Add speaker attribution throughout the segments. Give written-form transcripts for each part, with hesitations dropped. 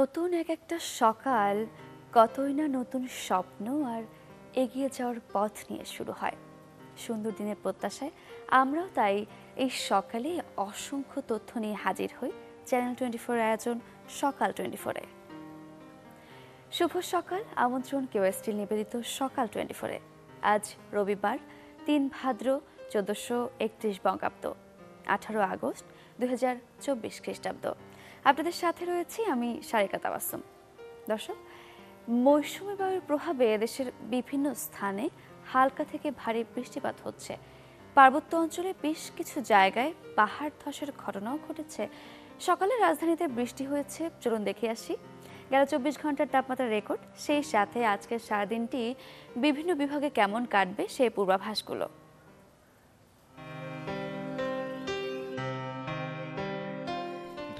Speaker 1: নতুন একটা সকাল, কতই না নতুন স্বপ্ন আর এগিয়ে যাওয়ার পথ নিয়ে শুরু হয়। সুন্দর দিনের প্রত্যাশায় আমরাও তাই এই সকালে অসংখ্য তথ্য নিয়ে হাজির হই চ্যানেল 24 আয়োজন সকাল 24-এ। শুভ সকাল, আমন্ত্রণ কেওএসটির নিবেদিত সকাল 24-এ। আজ রবিবার ৩ ভাদ্র ১৪৩১ বঙ্গাব্দ, ১৮ আগস্ট ২০২৪ খ্রিস্টাব্দ। আপনাদের সাথে রয়েছি আমি সারিকা তাবাসসুম। দর্শক, মৌসুমী বায়ুর প্রভাবে দেশের বিভিন্ন স্থানে হালকা থেকে ভারী বৃষ্টিপাত হচ্ছে। পার্বত্য অঞ্চলে বেশ কিছু জায়গায় পাহাড় ধসের ঘটনাও ঘটেছে। সকালে রাজধানীতে বৃষ্টি হয়েছে, চলুন দেখে আসি গেল ২৪ ঘন্টার তাপমাত্রার রেকর্ড, সেই সাথে আজকের সারাদিনটি বিভিন্ন বিভাগে কেমন কাটবে সেই পূর্বাভাসগুলো।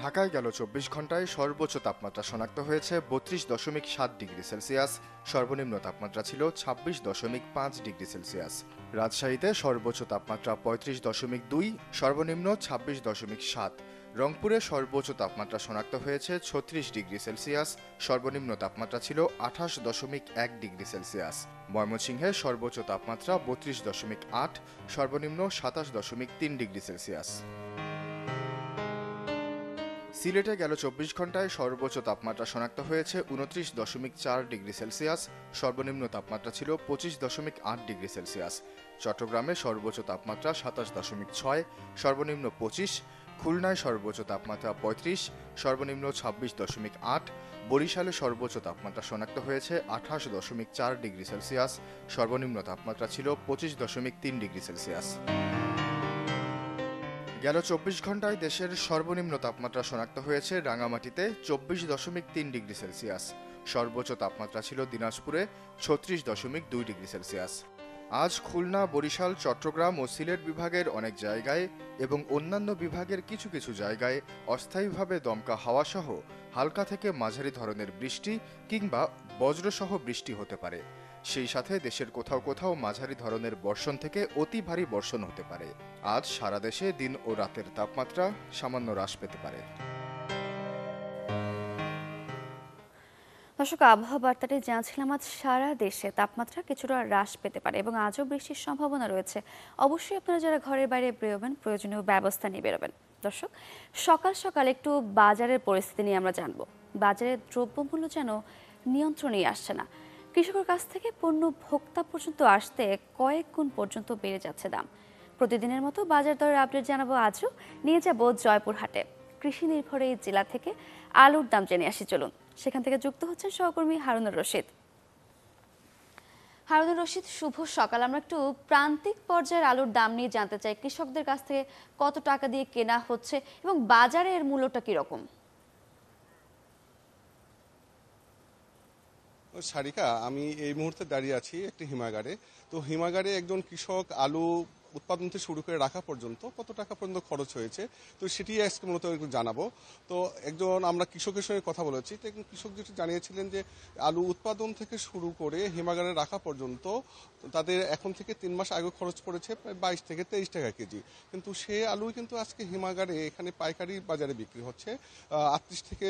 Speaker 2: ঢাকায় গেল ২৪ ঘন্টায় সর্বোচ্চ তাপমাত্রা শনাক্ত হয়েছে ৩২.৭ ডিগ্রি সেলসিয়াস, সর্বনিম্ন তাপমাত্রা ছিল ২৬.৫ ডিগ্রি সেলসিয়াস। রাজশাহীতে সর্বোচ্চ তাপমাত্রা ৩৫.২, সর্বনিম্ন ২৬.৭। রংপুরে সর্বোচ্চ তাপমাত্রা শনাক্ত হয়েছে ৩৬ ডিগ্রি সেলসিয়াস, সর্বনিম্ন তাপমাত্রা ছিল ২৮.১ ডিগ্রি সেলসিয়াস। ময়মনসিংহে সর্বোচ্চ তাপমাত্রা ৩২.৮, সর্বনিম্ন ২৭.৩ ডিগ্রি সেলসিয়াস। সিলেটে গেল ২৪ ঘন্টায় সর্বোচ্চ তাপমাত্রা শনাক্ত হয়েছে ২৯.৪ ডিগ্রি সেলসিয়াস, সর্বনিম্ন তাপমাত্রা ছিল ২৫.৮ ডিগ্রি সেলসিয়াস। চট্টগ্রামে সর্বোচ্চ তাপমাত্রা ২৭.৬, সর্বনিম্ন ২৫। খুলনায় সর্বোচ্চ তাপমাত্রা ৩৫, সর্বনিম্ন ২৬.৮। বরিশালে সর্বোচ্চ তাপমাত্রা শনাক্ত হয়েছে ২৮.৪ ডিগ্রি সেলসিয়াস, সর্বনিম্ন তাপমাত্রা ছিল ২৫.৩ ডিগ্রি সেলসিয়াস। গেল ২৪ ঘন্টায় দেশের সর্বনিম্ন তাপমাত্রা শনাক্ত হয়েছে রাঙামাটিতে ২৪.৩ ডিগ্রি সেলসিয়াস, সর্বোচ্চ তাপমাত্রা ছিল দিনাজপুরে ৩৬.২ ডিগ্রি সেলসিয়াস। আজ খুলনা, বরিশাল, চট্টগ্রাম ও সিলেট বিভাগের অনেক জায়গায় এবং অন্যান্য বিভাগের কিছু কিছু জায়গায় অস্থায়ীভাবে দমকা হাওয়াসহ হালকা থেকে মাঝারি ধরনের বৃষ্টি কিংবা বজ্রসহ বৃষ্টি হতে পারে। সেই সাথে দেশের কোথাও কোথাও মাঝারি ধরনের বর্ষণ থেকে অতি ভারী বর্ষণ হতে পারে। আজ সারা দেশে দিন ও রাতের তাপমাত্রা সামান্য হ্রাস পেতে পারে।
Speaker 1: দর্শক, আবহাওয়া বার্তাটি জানাচ্ছিলাম আজ সারা দেশে তাপমাত্রা কিছুটা হ্রাস পেতে পারে এবং আজও বৃষ্টির সম্ভাবনা রয়েছে। অবশ্যই আপনারা যারা ঘরের বাইরে বেরোবেন প্রয়োজনীয় ব্যবস্থা নিয়ে বেরোবেন। দর্শক, সকাল সকাল একটু বাজারের পরিস্থিতি নিয়ে আমরা জানবো। বাজারের দ্রব্যমূল্য যেন নিয়ন্ত্রণেই আসছে না। কৃষকের কাছ থেকে পণ্য ভোক্তা পর্যন্ত আসতে কয়েক গুণ পর্যন্ত বেড়ে যাচ্ছে দাম। প্রতিদিনের মতো বাজার দরের আপডেট জানাবো আজও। নিয়ে যাব জয়পুরহাটে, কৃষি নির্ভর এই জেলা থেকে আলুর দাম জেনে আসি। চলুন, সেখান থেকে যুক্ত হচ্ছেন সহকর্মী হারুনুর রশিদ। হারুনুর রশিদ, শুভ সকাল। আমরা একটু প্রান্তিক পর্যায়ের আলুর দাম নিয়ে জানতে চাই। কৃষকদের কাছ থেকে কত টাকা দিয়ে কেনা হচ্ছে এবং বাজারে এর মূল্যটা কিরকম?
Speaker 3: সারিকা, আমি এই মুহূর্তে দাঁড়িয়ে আছি একটি হিমাগারে। তো হিমাগারে একজন কৃষক আলু উৎপাদন থেকে শুরু করে রাখা পর্যন্ত কত টাকা পর্যন্ত খরচ হয়েছে, তো সেটি আজকে মূলত একটু জানাবো। তো আমরা কৃষকের সঙ্গে কথা বলেছি, তো একজন কৃষক যেটি জানিয়েছিলেন যে আলু উৎপাদন থেকে শুরু করে হিমাগারে রাখা পর্যন্ত তাদের এখন থেকে ৩ মাস আগে খরচ পড়েছে প্রায় ২২ থেকে ২৩ টাকা কেজি। কিন্তু সে আলুই কিন্তু আজকে হিমাগারে এখানে পাইকারি বাজারে বিক্রি হচ্ছে ৩৮ থেকে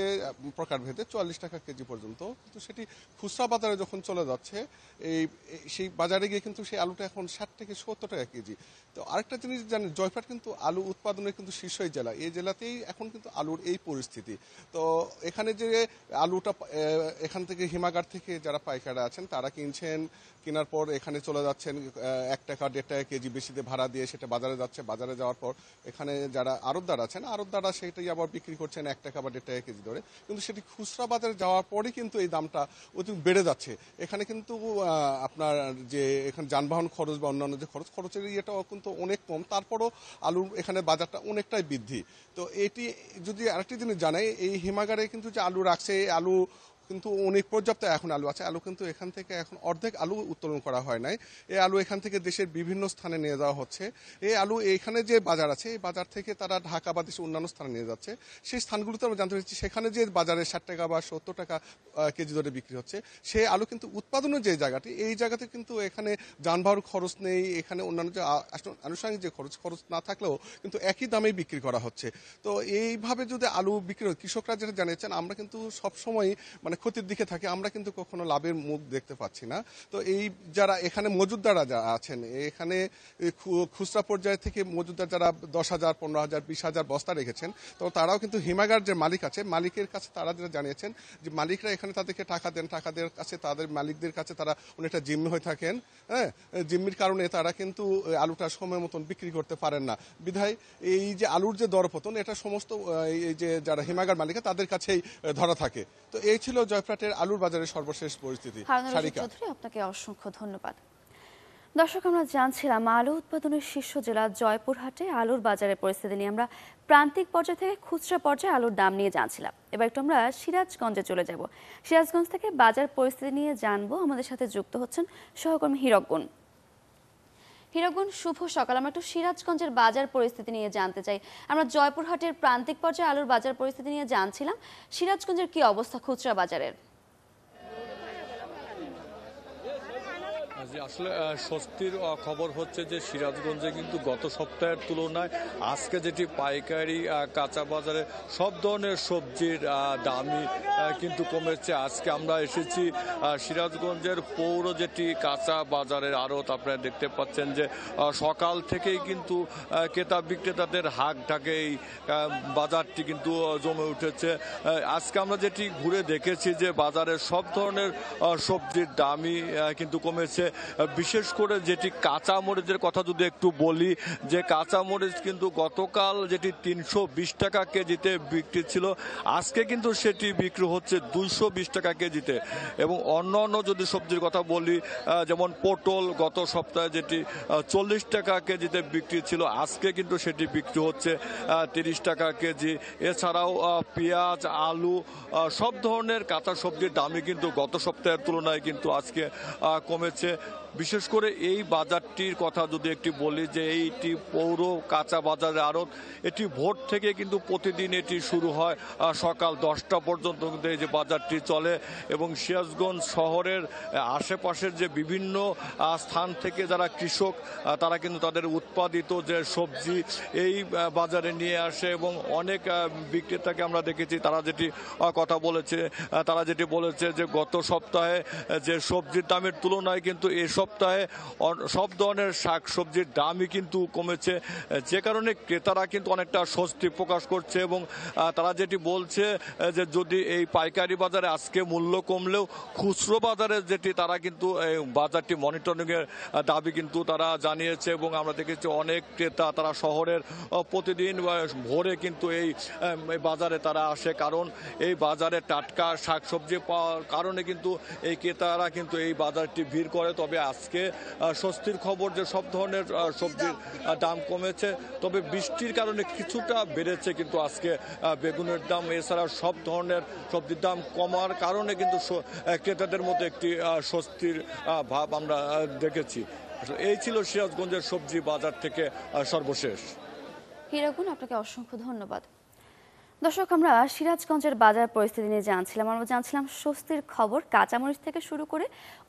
Speaker 3: প্রকারভেদে ৪৪ টাকা কেজি পর্যন্ত। কিন্তু সেটি খুচরা বাজারে যখন চলে যাচ্ছে সেই বাজারে গিয়ে কিন্তু সেই আলুটা এখন ৬০ থেকে ৭০ টাকা কেজি। তো আরেকটা জিনিস জানেন, জয়পুরহাট কিন্তু আলু উৎপাদনের কিন্তু শীর্ষ জেলা। এই জেলাতেই এখন কিন্তু আলুর এই পরিস্থিতি। তো এখানে যে আলুটা এখান থেকে হিমাগার থেকে যারা পাইকাররা আছেন তারা কেনার পর এখানে চলে যাচ্ছেন ১ টাকা ১.৫ টাকা কেজি বেশিতে ভাড়া দিয়ে সেটা বাজারে যাচ্ছে। বাজারে যাওয়ার পর এখানে যারা আড়তদার আছেন, আড়তদাররা সেটাই আবার বিক্রি করছেন ১ টাকা বা ১.৫ টাকা কেজি ধরে। কিন্তু সেটি খুচরা বাজারে যাওয়ার পরই কিন্তু এই দামটা অতি বেড়ে যাচ্ছে। এখানে কিন্তু আপনার যে এখানে যানবাহন খরচ বা অন্যান্য যে খরচের ইয়েটাও কিন্তু অনেক কম, তারপরও আলুর এখানে বাজারটা অনেকটাই বৃদ্ধি। তো এটি যদি আরেকটি জিনিস জানাই, এই হিমাগারে কিন্তু যে আলু রাখছে, আলু কিন্তু অনেক পর্যাপ্ত এখন আলু আছে। আলু কিন্তু এখান থেকে এখন অর্ধেক আলু উত্তোলন করা হয় নাই। এই আলু এখান থেকে দেশের বিভিন্ন স্থানে নিয়ে যাওয়া হচ্ছে। এই আলু এখানে যে বাজার আছে, এই বাজার থেকে তারা ঢাকা বা দেশের অন্যান্য স্থানে নিয়ে যাচ্ছে। সেই স্থানগুলোতে আমরা জানতে পেরেছি সেখানে যে বাজারে 60 টাকা বা 70 টাকা কেজি দরে বিক্রি হচ্ছে, সেই আলু কিন্তু উৎপাদনের যে জায়গাটি, এই জায়গাতে কিন্তু এখানে যানবাহন খরচ নেই, এখানে অন্যান্য যে আনুষঙ্গিক যে খরচ না থাকলেও কিন্তু একই দামে বিক্রি করা হচ্ছে। তো এইভাবে যদি আলু বিক্রি হয়, কৃষকরা যেটা জানিয়েছেন, আমরা কিন্তু সবসময় মানে ক্ষতির দিকে থাকি, আমরা কিন্তু কখনো লাভের মুখ দেখতে পাচ্ছি না। তো এই যারা এখানে মজুদদাররা যারা আছেন, এখানে খুচরা পর্যায়ে থেকে মজুদদার যারা 10,000, 15,000, 20,000 বস্তা রেখেছেন, তো তারাও কিন্তু হিমাগার যে মালিক আছে, মালিকের কাছে তারা যেটা জানিয়েছেন যে মালিকরা এখানে তাদেরকে টাকা দেন, টাকা দেওয়ার কাছে তাদের মালিকদের কাছে তারা অনেকটা জিম্মি হয়ে থাকেন। হ্যাঁ, জিম্মির কারণে তারা কিন্তু আলুটা সময় মতন বিক্রি করতে পারেন না। বিধায় এই যে আলুর যে দরপতন, এটা সমস্ত এই যে যারা হিমাগার মালিক তাদের কাছেই ধরা থাকে। তো এই ছিল জয়পুরহাটের আলুর বাজারের সর্বশেষ পরিস্থিতি। সারিকা,
Speaker 1: আপনাকে অসংখ্য ধন্যবাদ। দর্শক, আমরা জানছিলাম আলু উৎপাদনের শীর্ষ জেলা জয়পুরহাটে আলুর বাজারের পরিস্থিতি নিয়ে। আমরা প্রান্তিক পর্যায় থেকে খুচরা পর্যায়ে আলুর দাম নিয়ে জানছিলাম। এবার একটু আমরা সিরাজগঞ্জে চলে যাব। সিরাজগঞ্জ থেকে বাজার পরিস্থিতি নিয়ে জানবো। আমাদের সাথে যুক্ত হচ্ছেন সহকর্মী হিরকগুন। হিরকগুন, শুভ সকাল। আমরা একটু সিরাজগঞ্জের বাজার পরিস্থিতি নিয়ে জানতে চাই। আমরা জয়পুরহাটের প্রান্তিক পর্যায়ে আলুর বাজার পরিস্থিতি নিয়ে জানছিলাম। সিরাজগঞ্জের কি অবস্থা খুচরা বাজারের?
Speaker 4: আসলে স্বস্তির খবর হচ্ছে যে সিরাজগঞ্জে কিন্তু গত সপ্তাহের তুলনায় আজকে যেটি পাইকারি কাঁচা বাজারে সব ধরনের সবজির দামই কিন্তু কমেছে। আজকে আমরা এসেছি সিরাজগঞ্জের পৌর যেটি কাঁচা বাজারের আড়ত। আপনারা দেখতে পাচ্ছেন যে সকাল থেকেই কিন্তু ক্রেতা বিক্রেতাদের হাক ডাকে এই বাজারটি কিন্তু জমে উঠেছে। আজকে আমরা যেটি ঘুরে দেখেছি যে বাজারের সব ধরনের সবজির দামই কিন্তু কমেছে। বিশেষ করে যেটি কাঁচা মরিচের কথা যদি একটু বলি, যে কাঁচা মরিচ কিন্তু গতকাল যেটি 320 টাকা কেজিতে বিক্রি ছিল, আজকে কিন্তু সেটি বিক্রি হচ্ছে 220 টাকা কেজিতে। এবং অন্য যদি সবজির কথা বলি, যেমন পটল গত সপ্তাহে যেটি 40 টাকা কেজিতে বিক্রি ছিল, আজকে কিন্তু সেটি বিক্রি হচ্ছে 30 টাকা কেজি। এছাড়াও পেঁয়াজ, আলু সব ধরনের কাঁচা সবজির দামই কিন্তু গত সপ্তাহের তুলনায় কিন্তু আজকে কমেছে। বিশেষ করে এই বাজারটির কথা যদি একটি বলি, যে এইটি পৌর কাঁচা বাজারের আড়ত, এটি ভোর থেকে কিন্তু প্রতিদিন এটি শুরু হয় সকাল 10টা পর্যন্ত কিন্তু এই যে বাজারটি চলে। এবং সিরাজগঞ্জ শহরের আশেপাশের যে বিভিন্ন স্থান থেকে যারা কৃষক, তারা কিন্তু তাদের উৎপাদিত যে সবজি এই বাজারে নিয়ে আসে। এবং অনেক বিক্রেতাকে আমরা দেখেছি, তারা যেটি কথা বলেছে, তারা যেটি বলেছে যে গত সপ্তাহে যে সবজির দামের তুলনায় কিন্তু এই সপ্তাহে সব ধরনের শাক সবজির দামই কিন্তু কমেছে, যে কারণে ক্রেতারা কিন্তু অনেকটা স্বস্তি প্রকাশ করছে। এবং তারা যেটি বলছে যে যদি এই পাইকারি বাজারে আজকে মূল্য কমলেও খুচরো বাজারে যেটি তারা কিন্তু এই বাজারটি মনিটরিংয়ের দাবি কিন্তু তারা জানিয়েছে। এবং আমরা দেখেছি অনেক ক্রেতা তারা শহরের প্রতিদিন ভোরে কিন্তু এই বাজারে তারা আসে, কারণ এই বাজারে টাটকা শাক সবজি পাওয়ার কারণে কিন্তু এই ক্রেতারা কিন্তু এই বাজারটি ভিড় করে। তবে আজকে স্বস্তির খবর যে সব ধরনের সবজির দাম কমেছে, তবে বৃষ্টির কারণে কিছুটা বেড়েছে কিন্তু আজকে বেগুনের দাম। এছাড়া সব ধরনের সবজির দাম কমার কারণে কিন্তু ক্রেতাদের মধ্যে একটি স্বস্তির ভাব আমরা দেখেছি। এই ছিল সিরাজগঞ্জের সবজি বাজার থেকে সর্বশেষ।
Speaker 1: হিরকগুন, আপনাকে অসংখ্য ধন্যবাদ। দর্শক, আমরা সিরাজগঞ্জের বাজার পরিস্থিতি নিয়ে জানছিলাম। আমরা জানছিলাম স্বস্তির খবর, কাঁচামরিচ থেকে শুরু করে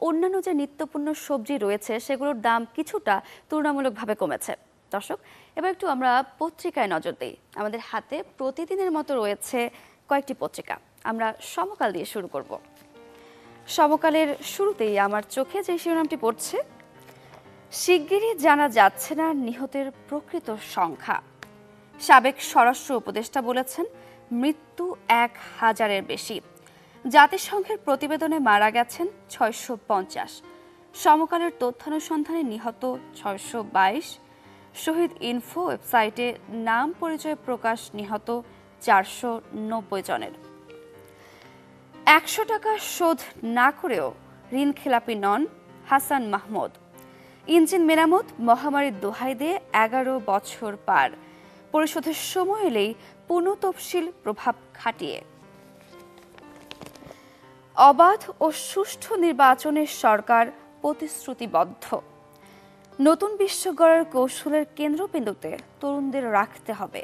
Speaker 1: অন্যান্য যে নিত্যপণ্য সবজি রয়েছে সেগুলোর দাম কিছুটা তুলনামূলকভাবে কমেছে। দর্শক, এবার একটু আমরা পত্রিকায় নজর দিই। আমাদের হাতে প্রতিদিনের মতো রয়েছে কয়েকটি পত্রিকা। আমরা সমকাল দিয়ে শুরু করব। সমকালের শুরুতেই আমার চোখে যে শিরোনামটি পড়ছে, শিগগিরই জানা যাচ্ছে না নিহতের প্রকৃত সংখ্যা। সাবেক স্বরাষ্ট্র উপদেষ্টা বলেছেন মৃত্যু 1000-এর বেশি। জাতিসংঘের প্রতিবেদনে মারা গেছেন 650। সমকালের তথ্যানুসন্ধানে নিহত 622। শহীদ ইনফো ওয়েবসাইটে নাম পরিচয় প্রকাশ নিহত 490 জনের। 100 টাকা শোধ না করেও ঋণ খেলাপি নন হাসান মাহমুদ। ইঞ্জিন মেরামত মহামারীর দোহাই দিয়ে 11 বছর পার। পরিশোধের সময় এলেই পুনঃ তফসিল প্রভাব খাটিয়ে। অবাধ ও সুষ্ঠু নির্বাচনের সরকার প্রতিশ্রুতিবদ্ধ। নতুন বিশ্ব গড়ার কৌশলের কেন্দ্রবিন্দুতে তরুণদের রাখতে হবে।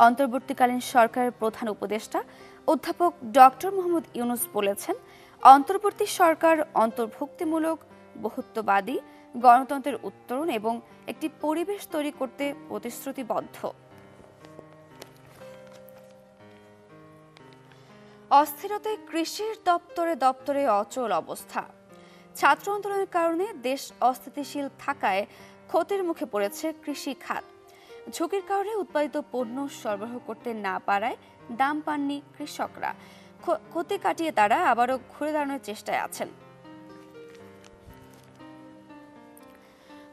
Speaker 1: অন্তর্বর্তীকালীন সরকারের প্রধান উপদেষ্টা অধ্যাপক ডক্টর মোহাম্মদ ইউনূস বলেছেন, অন্তর্বর্তী সরকার অন্তর্ভুক্তিমূলক, বহুত্ববাদী, গণতন্ত্রের উত্তরণ এবং একটি পরিবেশ তৈরি করতে প্রতিশ্রুতিবদ্ধ। অস্থিরতায় কৃষির দপ্তরে দপ্তরে অচল অবস্থা। ছাত্র আন্দোলনের কারণে দেশ অস্থিতিশীল থাকায় ক্ষতির মুখে পড়েছে কৃষি খাত। ঝুঁকির কারণে উৎপাদিত পণ্য সরবরাহ করতে না পারায় দাম পাননি কৃষকরা। ক্ষতি কাটিয়ে তারা আবারও ঘুরে দাঁড়ানোর চেষ্টায় আছেন।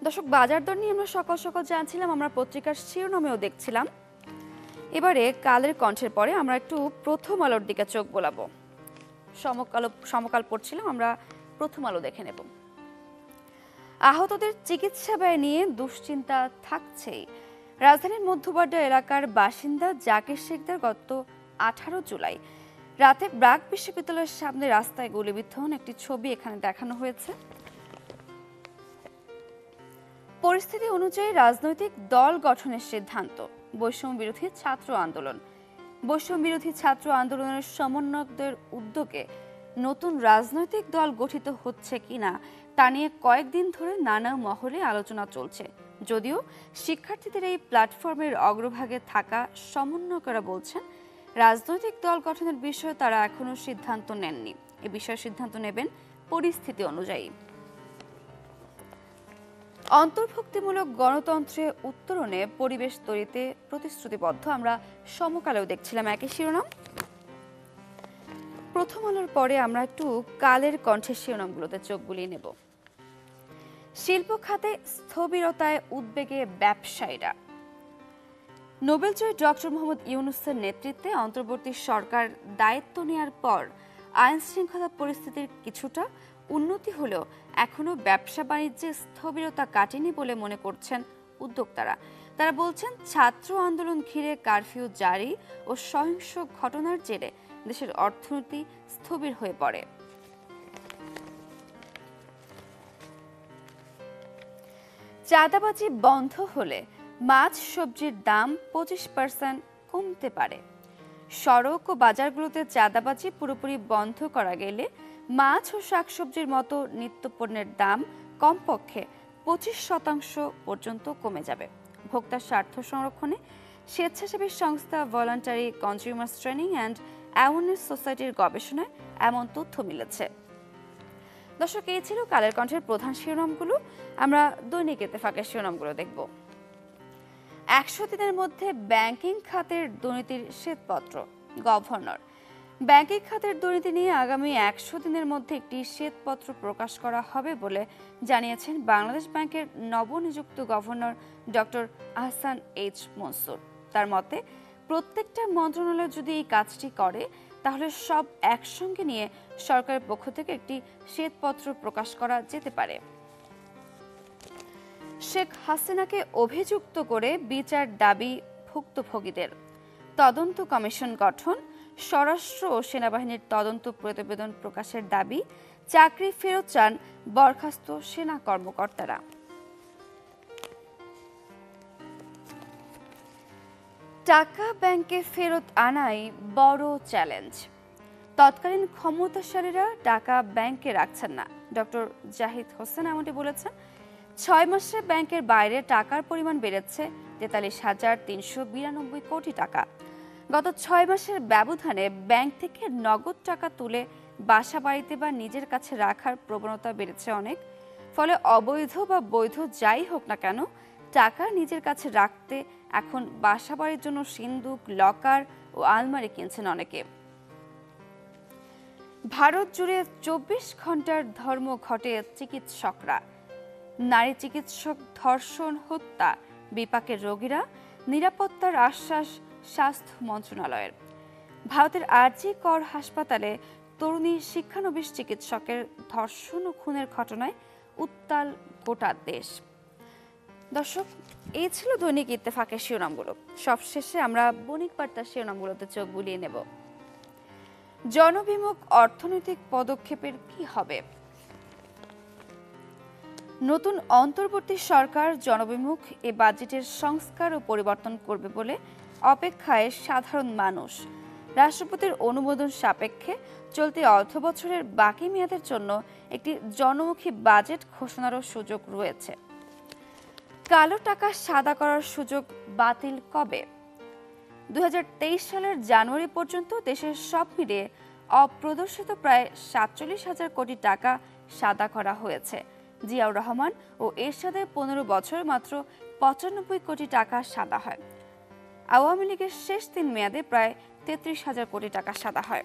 Speaker 1: দর্শক, বাজার দর নিয়ে আমরা সকাল সকাল জানছিলাম, আমরা পত্রিকার শিরোনামেও দেখছিলাম। এবারে কালের কণ্ঠের পরে আমরা একটু প্রথম আলোর দিকে চোখ বোলাবো। সমকাল পড়ছিলাম, আমরা প্রথম আলো দেখে নেব। আহতদের চিকিৎসা ব্যয় নিয়ে দুশ্চিন্তা থাকছেই। রাজধানীর মধ্যবাড্ডা এলাকার বাসিন্দা জাকির শেখদার গত 18 জুলাই রাতে ব্র্যাক বিশ্ববিদ্যালয়ের সামনে রাস্তায় গুলিবিদ্ধ হন। একটি ছবি এখানে দেখানো হয়েছে। পরিস্থিতি অনুযায়ী রাজনৈতিক দল গঠনের সিদ্ধান্ত। বৈষম্য বিরোধী ছাত্র আন্দোলন। বৈষম্য বিরোধী ছাত্র আন্দোলনের সমন্বয়কদের উদ্যোগে নতুন রাজনৈতিক দল গঠিত হচ্ছে কিনা তা নিয়ে কয়েকদিন ধরে নানা মহলে আলোচনা চলছে। যদিও শিক্ষার্থীদের এই প্ল্যাটফর্মের অগ্রভাগে থাকা সমন্বয়করা বলছেন, রাজনৈতিক দল গঠনের বিষয়ে তারা এখনো সিদ্ধান্ত নেননি। এ বিষয়ে সিদ্ধান্ত নেবেন পরিস্থিতি অনুযায়ী। অন্তর্ভুক্তিমূলক গণতন্ত্রে উত্তরণে পরিবেশ তৈরিতে প্রতিশ্রুতিবদ্ধ। আমরা সমকালেও দেখছিলাম একই শিরোনাম। প্রথম আলোর পরে আমরা একটু কালের কণ্ঠের শিরোনামগুলোতে চোখ বুলিয়ে নেব। শিল্প খাতে স্থবিরতায় উদ্বেগে ব্যবসায়ীরা। নোবেলজয়ী ডক্টর মোহাম্মদ ইউনূসের নেতৃত্বে অন্তর্বর্তী সরকার দায়িত্ব নেয়ার পর আইন শৃঙ্খলা পরিস্থিতির কিছুটা উন্নতি হলেও এখনো ব্যবসা বাণিজ্যে স্থবিরতা কাটেনি বলে মনে করছেন উদ্যোক্তারা। তারা বলছেন, ছাত্র আন্দোলন ঘিরে কারফিউ জারি ও সহিংস ঘটনার জেরে দেশের অর্থনীতি স্থবির হয়ে পড়ে। চাঁদাবাজি বন্ধ হলে মাছ সবজির দাম 25% কমতে পারে। সড়ক ও বাজারগুলোতে চাঁদাবাজি পুরোপুরি বন্ধ করা গেলে মাছ ও শাকসবজির মতো নিত্যপণ্যের দাম কমপক্ষে 25% পর্যন্ত কমে যাবে। ভোক্তার স্বার্থ সংরক্ষণে স্বেচ্ছাসেবী সংস্থা voluntary consumers training and awareness সোসাইটির গবেষণায় এমন তথ্য মিলেছে। দর্শক, এই ছিল কালের কণ্ঠের প্রধান শিরোনামগুলো। আমরা দৈনিক ইত্তেফাকের শিরোনামগুলো দেখব। 100 দিনের মধ্যে ব্যাংকিং খাতের দুর্নীতির শ্বেতপত্র। গভর্নর। ব্যাংকিং খাতের দুর্নীতি নিয়ে আগামী 100 দিনের মধ্যে একটি শ্বেতপত্র প্রকাশ করা হবে বলে জানিয়েছেন বাংলাদেশ ব্যাংকের নবনিযুক্ত governor doctor Ahsan H Mansur. তার মতে, প্রত্যেকটা মন্ত্রণালয় যদি এই কাজটি করে তাহলে সব একসঙ্গে নিয়ে সরকারের পক্ষ থেকে একটি শ্বেতপত্র প্রকাশ করা যেতে পারে। শেখ হাসিনাকে অভিযুক্ত করে বিচার দাবি ভুক্তভোগীদের। তদন্ত কমিশন গঠন, স্বরাষ্ট্র ও সেনাবাহিনীর তদন্ত প্রতিবেদন প্রকাশের দাবি। চাকরি ফেরত চান বরখাস্ত সেনা কর্মকর্তারা। টাকা ব্যাংকে ফেরত আনাই বড় চ্যালেঞ্জ। তৎকালীন ক্ষমতাশালীরা টাকা ব্যাংকে রাখছেন না। ডক্টর জাহিদ হোসেন এমনটি বলেছেন। 6 মাসে ব্যাংকের বাইরে টাকার পরিমাণ বেড়েছে 43,392 কোটি টাকা। গত 6 মাসের ব্যবধানে ব্যাংক থেকে নগদ টাকা তুলে বাসা বাড়িতে বা নিজের কাছে রাখার প্রবণতা বেড়েছে অনেক। ফলে অবৈধ বা বৈধ যাই হোক না কেন, টাকা নিজের কাছে রাখতে এখন বাসা বাড়ির জন্য সিন্দুক, লকার ও আলমারি কিনছেন অনেকে। ভারত জুড়ে 24 ঘন্টার ধর্মঘটে চিকিৎসকরা। নারী চিকিৎসক ধর্ষণ, হত্যা, বিপাকের রোগীরা। নিরাপত্তার আশ্বাস স্বাস্থ্য মন্ত্রণালয়ের। ভারতের আরজি কর হাসপাতালে তরুণী শিক্ষানবিশ চিকিৎসকের ধর্ষণ ও খুনের ঘটনায় উত্তাল গোটা দেশ। দর্শক, এই ছিল দৈনিক ইত্তেফাকের শিরোনামগুলো। সবশেষে আমরা বণিক বার্তার শিরোনামগুলোতে চোখ বুলিয়ে নেব। জনবিমুখ অর্থনৈতিক পদক্ষেপের কি হবে? নতুন অন্তর্বর্তী সরকার জনবিমুখ এ বাজেটের সংস্কার ও পরিবর্তন করবে বলে অপেক্ষায় সাধারণ মানুষ। রাষ্ট্রপতির অনুমোদন সাপেক্ষে চলতি অর্থবছরের বাকি মেয়াদের জন্য একটি জনমুখী বাজেট ঘোষণারও সুযোগ রয়েছে। কালো টাকা সাদা করার সুযোগ বাতিল কবে? 2023 সালের জানুয়ারি পর্যন্ত দেশের সব মিলিয়ে অপ্রদর্শিত প্রায় 47,000 কোটি টাকা সাদা করা হয়েছে। জিয়াউর রহমান ও এরশাদের 15 বছরে মাত্র 95 কোটি টাকা সাদা হয়। আওয়ামী লীগের শেষ 3 মেয়াদে প্রায় 33,000 কোটি টাকা সাদা হয়।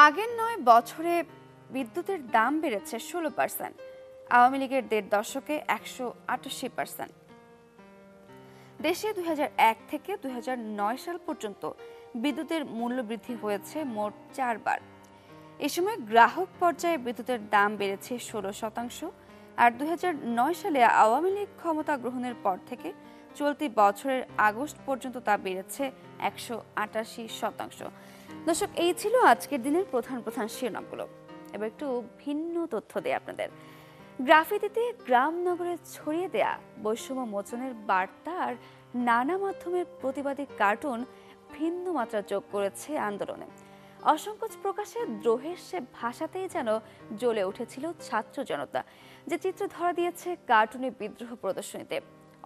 Speaker 1: আগের 9 বছরে বিদ্যুতের দাম বেড়েছে 16%, আওয়ামী লীগের 1.5 দশকে 188%। দেশে 2001 থেকে 2009 সাল পর্যন্ত বিদ্যুতের মূল্য বৃদ্ধি হয়েছে মোট 4 বার। এ সময় গ্রাহক পর্যায়ে বিদ্যুতের দাম বেড়েছে 16%, আর 2009 সালে আওয়ামী লীগ ক্ষমতা গ্রহণের পর থেকে চলতি বছরের আগস্ট পর্যন্ত তা বেড়েছে 188%। দর্শক, এই ছিল আজকের দিনের প্রধান প্রধান শিরোনামগুলো। এবার একটু ভিন্ন তথ্য দেয় আপনাদের। গ্রাফিতিতে গ্রাম নগরে ছড়িয়ে দেয়া বৈষম্য মোচনের বার্তা আর নানা মাধ্যমের প্রতিবাদী কার্টুন ভিন্ন মাত্রা যোগ করেছে আন্দোলনে। অসংকোচ প্রকাশে দ্রোহের সে ভাষাতেই যেন জ্বলে উঠেছিল ছাত্র জনতা, যে চিত্র ধরা দিয়েছে কার্টুনে বিদ্রোহ প্রদর্শনীতে।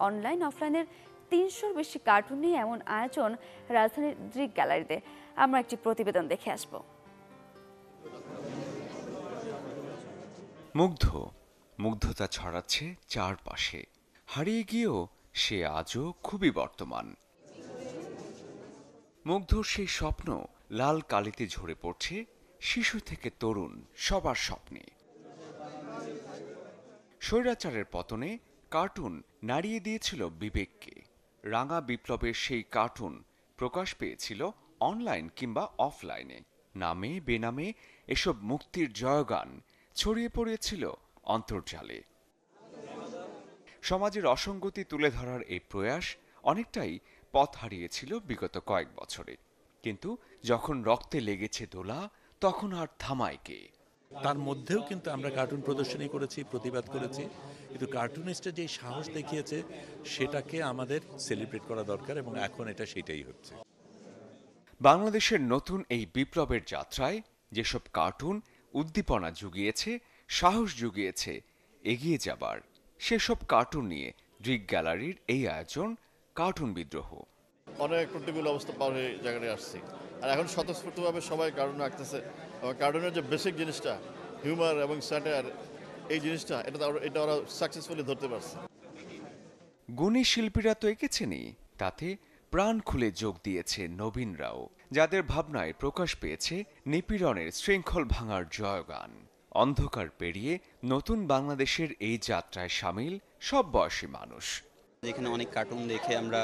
Speaker 1: অনলাইন অফলাইনের 300-র বেশি কার্টুন নিয়ে এমন আয়োজন রাজধানীর দৃক গ্যালারিতে। আমরা একটি প্রতিবেদন দেখে আসব।
Speaker 5: মুগ্ধতা ছড়াচ্ছে চারপাশে, হারিয়ে গিয়েও সে আজও খুবই বর্তমান। মুগ্ধ সেই স্বপ্ন লাল কালিতে ঝরে পড়ছে শিশু থেকে তরুণ সবার স্বপ্নে। স্বৈরাচারের পতনে কার্টুন নাড়িয়ে দিয়েছিল বিবেককে। রাঙা বিপ্লবের সেই কার্টুন প্রকাশ পেয়েছিল অনলাইন কিংবা অফলাইনে। নামে বেনামে এসব মুক্তির জয়গান ছড়িয়ে পড়েছিল অন্তর্জালে। সমাজের অসঙ্গতি তুলে ধরার এই প্রয়াস অনেকটাই পথ হারিয়েছিল বিগত কয়েক বছরে, কিন্তু যখন রক্তে লেগেছে দোলা তখন আর থামায় কে?
Speaker 6: তার মধ্যেও কিন্তু আমরা কার্টুন প্রদর্শনী করেছি, প্রতিবাদ করেছি, কিন্তু কার্টুনিস্টের যে সাহস দেখিয়েছে সেটাকে আমাদের সেলিব্রেট করা দরকার, এবং এখন এটা সেটাই হচ্ছে।
Speaker 5: বাংলাদেশের নতুন এই বিপ্লবের যাত্রায় যেসব কার্টুন উদ্দীপনা জুগিয়েছে, সাহস জুগিয়েছে এগিয়ে যাবার, সেসব কার্টুন নিয়ে দৃক গ্যালারির এই আয়োজন কার্টুন বিদ্রোহ।
Speaker 7: অনেক প্রতিকূল অবস্থা পার হয়ে জায়গায় আসছি, আর এখন স্বতঃস্ফূর্তভাবে সবাই কার্টুন আঁকতেছে। কার্টুনের যে বেসিক জিনিসটা, হিউমার এবং স্যাটায়ার, এই জিনিসটা এটা ওরা সাকসেসফুলি ধরতে পারছে।
Speaker 5: গুণী শিল্পীরা তো এঁকেছেনই, তাতে প্রাণ খুলে যোগ দিয়েছে নবীনরাও, যাদের ভাবনায় প্রকাশ পেয়েছে নিপীড়নের শৃঙ্খল ভাঙার জয়গান। অন্ধকার পেরিয়ে নতুন বাংলাদেশের এই যাত্রায় সামিল সব বয়সী মানুষ।
Speaker 8: যেখানে অনেক কার্টুন দেখে আমরা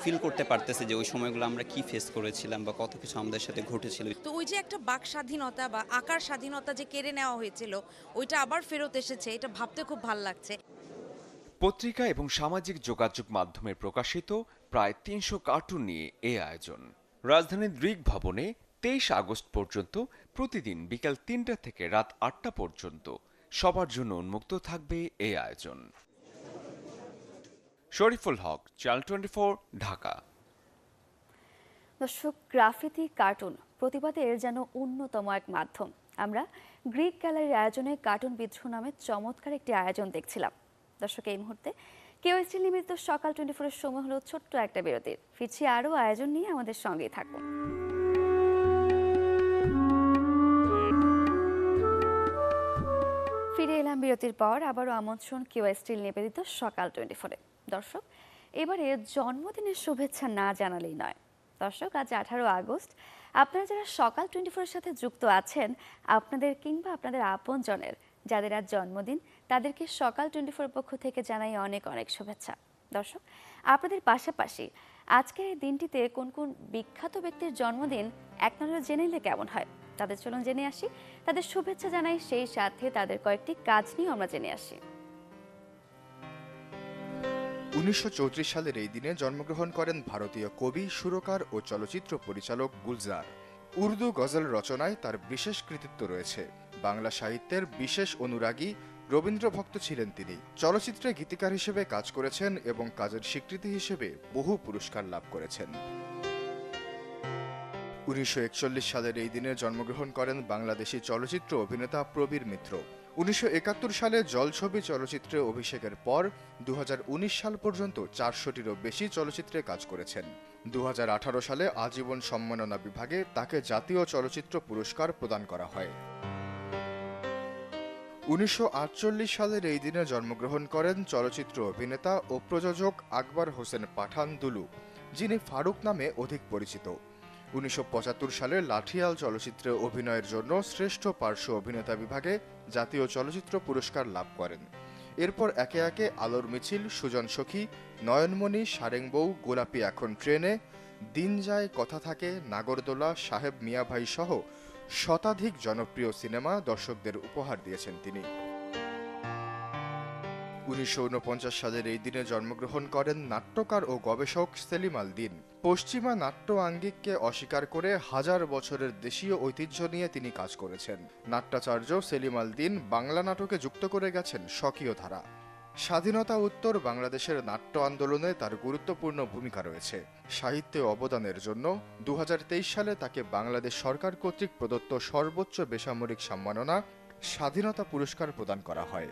Speaker 8: ফিল করতে পারতেছি যে ওই সময়গুলো আমরা কি ফেস করেছিলাম বা কত কিছু আমাদের সাথে ঘটেছিল।
Speaker 9: তো ওই যে একটা বাক স্বাধীনতা বা আকার স্বাধীনতা যে কেড়ে নেওয়া হয়েছিল, ওইটা আবার ফেরত এসেছে, এটা ভাবতে খুব ভালো লাগছে।
Speaker 5: পত্রিকা এবং সামাজিক যোগাযোগ মাধ্যমে প্রকাশিত প্রায় 300 কার্টুন নিয়ে এই আয়োজন। রাজধানীর দৃক ভবনে 23 আগস্ট পর্যন্ত প্রতিদিন বিকাল 3টা থেকে রাত 8টা পর্যন্ত সবার জন্য উন্মুক্ত থাকবে এই আয়োজন। শরীফুল হক, চ্যানেল 24, ঢাকা।
Speaker 1: দর্শক, গ্রাফিতি কার্টুন প্রতিবাদের যেন অন্যতম এক মাধ্যম। আমরা গ্রিক গ্যালারির আয়োজনে কার্টুন বিদ্রোহ নামে চমৎকার একটি আয়োজন দেখছিলাম। দর্শক, এই মুহূর্তে কেওএসটি নিবেদিত সকাল 24-এর সময় হলো ছোট্ট একটা বিরতির। ফিরছি আরও আয়োজন নিয়ে, আমাদের সঙ্গেই থাকুন। ফিরে এলাম বিরতির পর। আবারও আমন্ত্রণ কেওএসটি নিবেদিত সকাল 24-এ। দর্শক, এবারে জন্মদিনের শুভেচ্ছা না জানালেই নয়। দর্শক, আজ 18 আগস্ট। আপনারা যারা সকাল 24-এর সাথে যুক্ত আছেন, আপনাদের কিংবা আপনাদের আপনজনের যাদের আজ জন্মদিন, তাদেরকে সকাল 24-এর পক্ষ থেকে জানাই অনেক অনেক শুভেচ্ছা। দর্শক, আপনাদের পাশাপাশি আজকের এই দিনটিতে কোন কোন বিখ্যাত ব্যক্তির জন্মদিন এক নজরে জেনে নিলে কেমন হয়? তাদের চলুন জেনে আসি, তাদের শুভেচ্ছা জানাই, সেই সাথে তাদের কয়েকটি কাজ নিয়ে আমরা জেনে আসি।
Speaker 2: 1934 সালের এই দিনে জন্মগ্রহণ করেন ভারতীয় কবি, সুরকার ও চলচ্চিত্র পরিচালক গুলজার। উর্দু গজল রচনায় তার বিশেষ কৃতিত্ব রয়েছে। বাংলা সাহিত্যের বিশেষ অনুরাগী, রবীন্দ্রভক্ত ছিলেন তিনি। চলচ্চিত্রে গীতিকার হিসেবে কাজ করেছেন এবং কাজের স্বীকৃতি হিসেবে বহু পুরস্কার লাভ করেছেন। 1941 সালের এই দিনে জন্মগ্রহণ করেন বাংলাদেশি চলচ্চিত্র অভিনেতা প্রবীর মিত্র। 1971 সালে জলছবি চলচ্চিত্রে অভিষেকের পর 2019 সাল পর্যন্ত 400টিরও বেশি চলচ্চিত্রে কাজ করেছেন। 2018 সালে আজীবন সম্মাননা বিভাগে তাকে জাতীয় চলচ্চিত্র পুরস্কার প্রদান করা হয়। 1948 সালের এই দিনে জন্মগ্রহণ করেন চলচ্চিত্র অভিনেতা ও প্রযোজক আকবর হোসেন পাঠান দুলু, যিনি ফারুক নামে অধিক পরিচিত। 1975 সালে লাঠিয়াল চলচ্চিত্রে অভিনয়ের জন্য শ্রেষ্ঠ পার্শ্ব অভিনেতা বিভাগে জাতীয় চলচ্চিত্র পুরস্কার লাভ করেন। এরপর একে একে আলোর মিছিল, সুজন সখী, নয়নমণি, সারেংবউ, গোলাপি এখন ট্রেনে, দিন যায় কথা থাকে, নাগরদোলা, সাহেব মিয়াভাই সহ শতাধিক জনপ্রিয় সিনেমা দর্শকদের উপহার দিয়েছেন তিনি। 1949 সালের এই দিনে জন্মগ্রহণ করেন নাট্যকার ও গবেষক সেলিম আল দীন। পশ্চিমা নাট্য আঙ্গিককে অস্বীকার করে হাজার বছরের দেশীয় ঐতিহ্য নিয়ে তিনি কাজ করেছেন। নাট্যাচার্য সেলিম আল দীন বাংলা নাটকে যুক্ত করে গেছেন স্বকীয় ধারা। স্বাধীনতা উত্তর বাংলাদেশের নাট্য আন্দোলনে তার গুরুত্বপূর্ণ ভূমিকা রয়েছে। সাহিত্যে অবদানের জন্য 2023 সালে তাকে বাংলাদেশ সরকার কর্তৃক প্রদত্ত সর্বোচ্চ বেসামরিক সম্মাননা স্বাধীনতা পুরস্কার প্রদান করা হয়।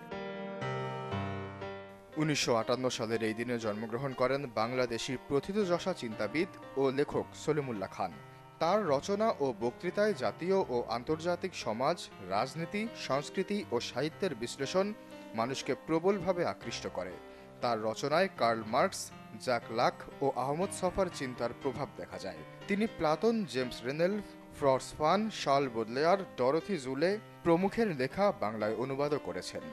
Speaker 2: 1958 সালের এই দিনে জন্মগ্রহণ করেন বাংলাদেশি প্রথিতযশা চিন্তাবিদ ও লেখক সলিমুল্লাহ খান। তার রচনা ও বক্তৃতায় জাতীয় ও আন্তর্জাতিক সমাজ, রাজনীতি, সংস্কৃতি ও সাহিত্যের বিশ্লেষণ মানুষকে প্রবলভাবে আকৃষ্ট করে। তার রচনায় কার্ল মার্কস, জ্যাক লাক ও আহমদ ছফার চিন্তার প্রভাব দেখা যায়। তিনি Plato, James Rennell, Frantz Fanon, Charles Baudelaire, Dorothy জুলে প্রমুখের লেখা বাংলায় অনুবাদও করেছেন।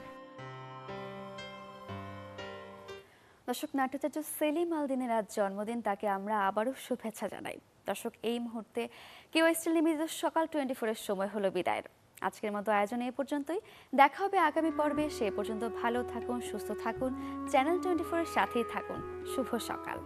Speaker 1: দর্শক, নাট্যাচার্য সেলিম আল দীনের আজ জন্মদিন, তাকে আমরা আবারও শুভেচ্ছা জানাই। দর্শক, এই মুহূর্তে কেওয়াইসি নিবেদিত সকাল 24-এর সময় হলো বিদায়ের। আজকের মতো আয়োজন এই পর্যন্তই। দেখা হবে আগামী পর্বে। সে পর্যন্ত ভালো থাকুন, সুস্থ থাকুন, চ্যানেল 24-এর সাথেই থাকুন। শুভ সকাল।